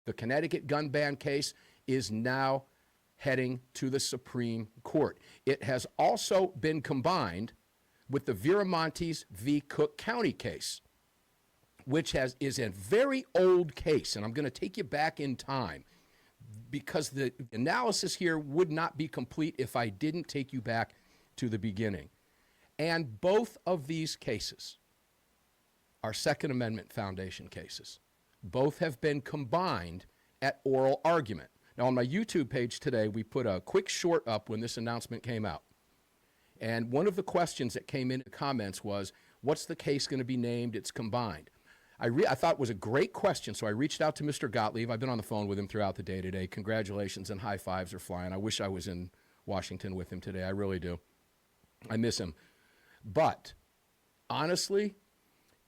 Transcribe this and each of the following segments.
The Connecticut gun ban case is now heading to the Supreme Court. It has also been combined with the Viramontes v. Cook County case, which is a very old case, and I'm going to take you back in time because the analysis here would not be complete if I didn't take you back to the beginning. And both of these cases are Second Amendment Foundation cases. Both have been combined at oral argument. Now, on my YouTube page today, we put a quick short up when this announcement came out. And one of the questions that came in the comments was, what's the case going to be named? It's combined. I thought it was a great question, so I reached out to Mr. Gottlieb. I've been on the phone with him throughout the day today. Congratulations and high fives are flying. I wish I was in Washington with him today. I really do. I miss him. But honestly,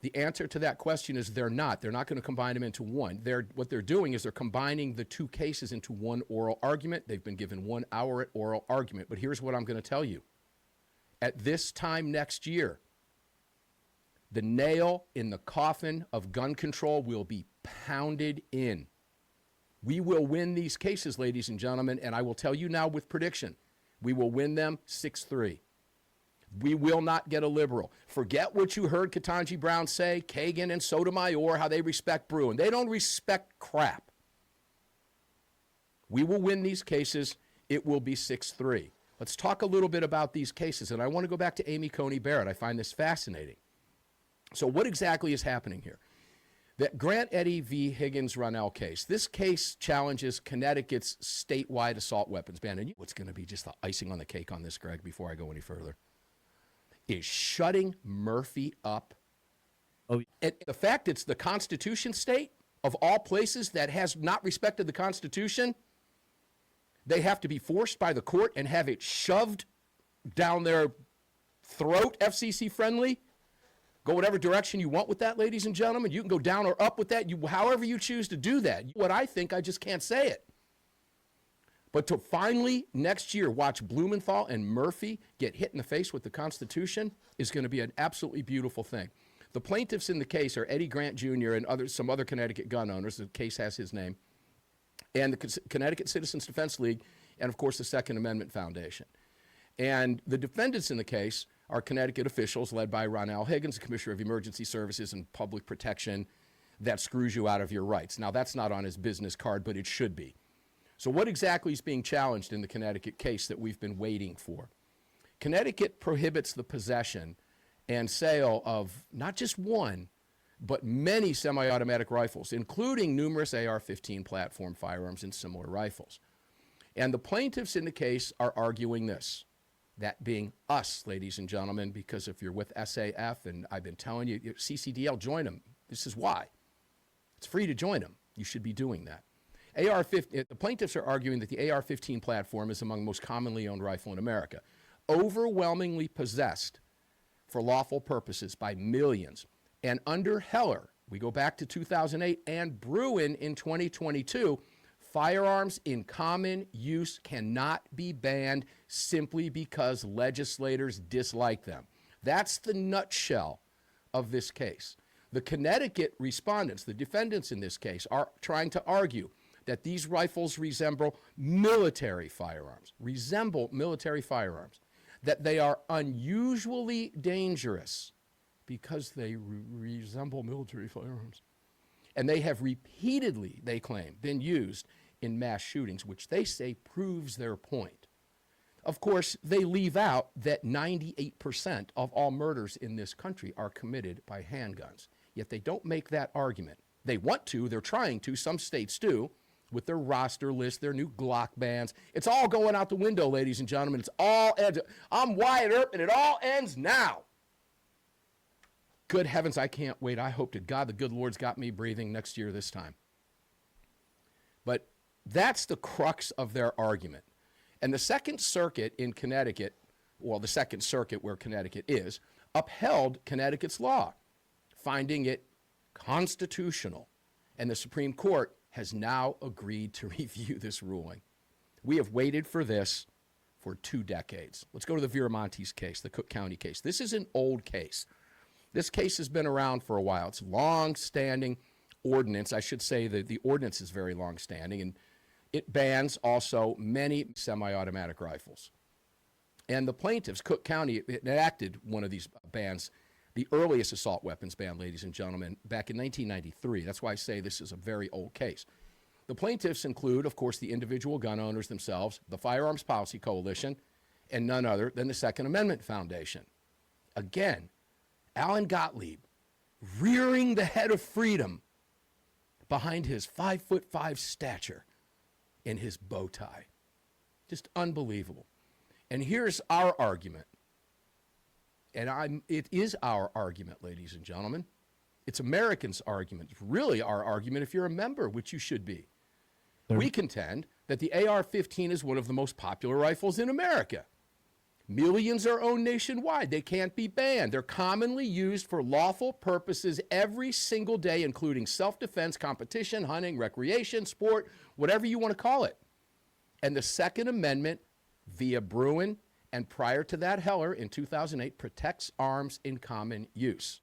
the answer to that question is they're not. They're not going to combine them into one. What they're doing is they're combining the two cases into one oral argument. They've been given 1 hour at oral argument. But here's what I'm going to tell you. At this time next year, the nail in the coffin of gun control will be pounded in. We will win these cases, ladies and gentlemen, and I will tell you now with prediction, we will win them 6-3. We will not get a liberal. Forget what you heard Ketanji Brown say, Kagan and Sotomayor, how they respect Bruen. They don't respect crap. We will win these cases. It will be 6-3. Let's talk a little bit about these cases, and I want to go back to Amy Coney Barrett. I find this fascinating. So what exactly is happening here? That Grant Eddy v. Higgins-Ronell case, this case challenges Connecticut's statewide assault weapons ban. And what's going to be just the icing on the cake on this, Greg, before I go any further, is shutting Murphy up. Oh, and the fact it's the Constitution state, of all places, that has not respected the Constitution, they have to be forced by the court and have it shoved down their throat, FCC friendly. Go whatever direction you want with that, ladies and gentlemen. You can go down or up with that, however you choose to do that. What I think, I just can't say it. But to finally, next year, watch Blumenthal and Murphy get hit in the face with the Constitution is going to be an absolutely beautiful thing. The plaintiffs in the case are Eddie Grant Jr. and some other Connecticut gun owners. The case has his name. And the Connecticut Citizens Defense League, and, of course, the Second Amendment Foundation. And the defendants in the case are Connecticut officials led by Ronell Higgins, the Commissioner of Emergency Services and Public Protection, that screws you out of your rights. Now, that's not on his business card, but it should be. So what exactly is being challenged in the Connecticut case that we've been waiting for? Connecticut prohibits the possession and sale of not just one, but many semi-automatic rifles, including numerous AR-15 platform firearms and similar rifles. And the plaintiffs in the case are arguing this, that being us, ladies and gentlemen, because if you're with SAF, and I've been telling you, CCDL, join them. This is why. It's free to join them. You should be doing that. The plaintiffs are arguing that the AR-15 platform is among the most commonly owned rifle in America, overwhelmingly possessed for lawful purposes by millions. And under Heller, we go back to 2008, and Bruen in 2022, firearms in common use cannot be banned simply because legislators dislike them. That's the nutshell of this case. The Connecticut respondents, the defendants in this case, are trying to argue that these rifles resemble military firearms, that they are unusually dangerous because they resemble military firearms. And they have repeatedly, they claim, been used in mass shootings, which they say proves their point. Of course, they leave out that 98% of all murders in this country are committed by handguns. Yet they don't make that argument. They want to, they're trying to, some states do, with their roster list, their new Glock bans. It's all going out the window, ladies and gentlemen. It's all ends. I'm Wyatt Earp, and it all ends now. Good heavens, I can't wait. I hope to God the good Lord's got me breathing next year this time. But that's the crux of their argument. And the Second Circuit in Connecticut, well, the Second Circuit where Connecticut is, upheld Connecticut's law, finding it constitutional. And the Supreme Court has now agreed to review this ruling. We have waited for this for 2 decades. Let's go to the Viramontes case, the Cook County case. This is an old case. This case has been around for a while. It's long-standing ordinance, I should say that the ordinance is very long-standing, and it bans also many semi-automatic rifles. And the plaintiffs, Cook County, enacted one of these bans, the earliest assault weapons ban, ladies and gentlemen, back in 1993. That's why I say this is a very old case. The plaintiffs include, of course, the individual gun owners themselves, the Firearms Policy Coalition, and none other than the Second Amendment Foundation. Again, Alan Gottlieb, rearing the head of freedom behind his 5'5" stature and his bow tie. Just unbelievable. And here's our argument. And it is our argument, ladies and gentlemen. It's Americans' argument. It's really our argument if you're a member, which you should be. We contend that the AR-15 is one of the most popular rifles in America. Millions are owned nationwide. They can't be banned. They're commonly used for lawful purposes every single day, including self-defense, competition, hunting, recreation, sport, whatever you want to call it. And the Second Amendment, via Bruen, and prior to that, Heller in 2008, protects arms in common use.